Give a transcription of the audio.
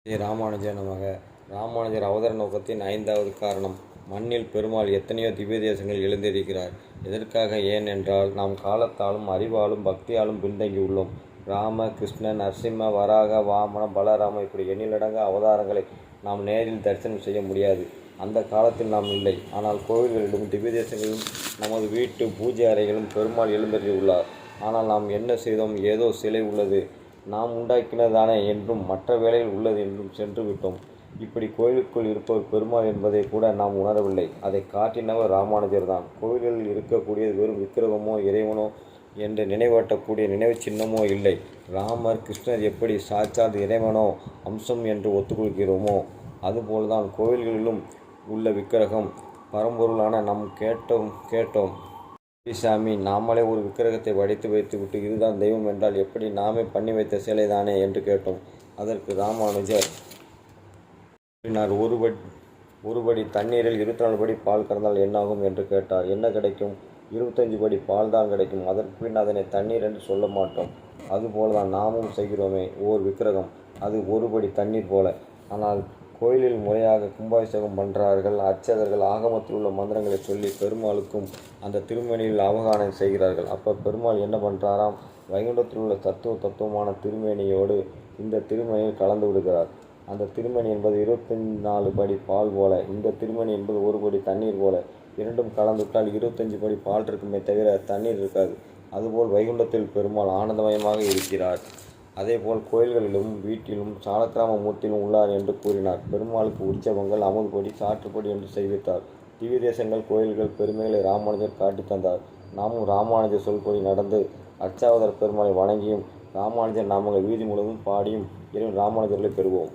ஸ்ரீ ராமானுஜ நமக. ராமானுஜர் அவதார நோக்கத்தின் 5வது காரணம். மண்ணில் பெருமாள் எத்தனையோ திவ்ய தேசங்கள் எழுந்திருக்கிறார். எதற்காக? ஏன் என்றால், நாம் காலத்தாலும் அறிவாலும் பக்தியாலும் பின்தங்கி உள்ளோம். ராம, கிருஷ்ண, நரசிம்ம, வராக, வாமன, பலராம இப்படி எண்ணிலடங்க அவதாரங்களை நாம் நேரில் தரிசனம் செய்ய முடியாது. அந்த காலத்தில் நாம் இல்லை. ஆனால் கோவில்களிலும் திவ்ய தேசங்களிலும் நமது வீட்டு பூஜை அறைகளும் பெருமாள் எழுந்தருளியுள்ளார். ஆனால் நாம் என்ன செய்தோம்? ஏதோ சிலை உள்ளது, நாம் உண்டாக்கினதானே என்றும் மற்ற வேலைகள் உள்ளது என்றும் சென்று விட்டோம். இப்படி கோயிலுக்குள் இருப்பவர் பெருமாள் என்பதை கூட நாம் உணரவில்லை. அதை காட்டினவர் ராமானுஜர் தான். கோயில்களில் இருக்கக்கூடியது வெறும் விக்கிரகமோ இறைவனோ என்று நினைவாட்டக்கூடிய நினைவு சின்னமோ இல்லை. ராமர், கிருஷ்ணர் எப்படி சாட்சாத் இறைவனோ அம்சம் என்று ஒத்துக்கொள்கிறோமோ அதுபோல்தான் கோவில்களிலும் உள்ள விக்கிரகம் பரம்பொருளான நாம் கேட்டோம். சாமி, நாமளே ஒரு விக்கிரகத்தை வடித்து வைத்துவிட்டு இதுதான் தெய்வம் என்றால் எப்படி? நாமே பண்ணி வைத்த சிலை தானே என்று கேட்டோம். அதற்கு ராமானுஜர் கூறினார், ஒரு படி தண்ணீரில் 24 படி பால் கறந்தால் என்னாகும் என்று கேட்டார். என்ன கிடைக்கும்? 25 படி பால் தான் கிடைக்கும். அதற்கு பின் அதனை தண்ணீர் என்று சொல்ல மாட்டோம். அதுபோலதான் நாமும் செய்கிறோமே ஓர் விக்கிரகம், அது ஒரு படி தண்ணீர் போல. ஆனால் கோயிலில் முறையாக கும்பாபிஷேகம் பண்ணுறார்கள். அர்ச்சகர்கள் ஆகமத்தில் உள்ள மந்திரங்களை சொல்லி பெருமாளுக்கும் அந்த திருமேனியில் அவகானம் செய்கிறார்கள். அப்போ பெருமாள் என்ன பண்ணுறாராம்? வைகுண்டத்தில் உள்ள தத்துவமான திருமேனியோடு இந்த திருமேனியில் கலந்து விடுகிறார். அந்த திருமேனி என்பது 24 படி பால் போல, இந்த திருமேனி என்பது ஒரு படி தண்ணீர் போல. இரண்டும் கலந்துவிட்டால் 25 படி பால் இருக்குமே தவிர தண்ணீர் இருக்காது. அதுபோல் வைகுண்டத்தில் பெருமாள் ஆனந்தமயமாக இருக்கிறார். அதேபோல் கோயில்களிலும் வீட்டிலும் சாலக்கிராம மூர்த்தியிலும் உள்ளார் என்று கூறினார். பெருமாளுக்கு உற்சவங்கள் அமுதுபடி சாற்றுப்படி என்று செய்வித்தார். திவ்ய தேசங்கள் கோயில்கள் பெருமைகளை ராமானுஜர் காட்டி தந்தார். நாமும் ராமானுஜர் சொல்படி நடந்து அர்ச்சாவதார பெருமாளை வணங்கியும் ராமானுஜர் நாமங்கள் வீதி முழுவதும் பாடியும் இறைவன் ராமானுஜர்களை பெறுவோம்.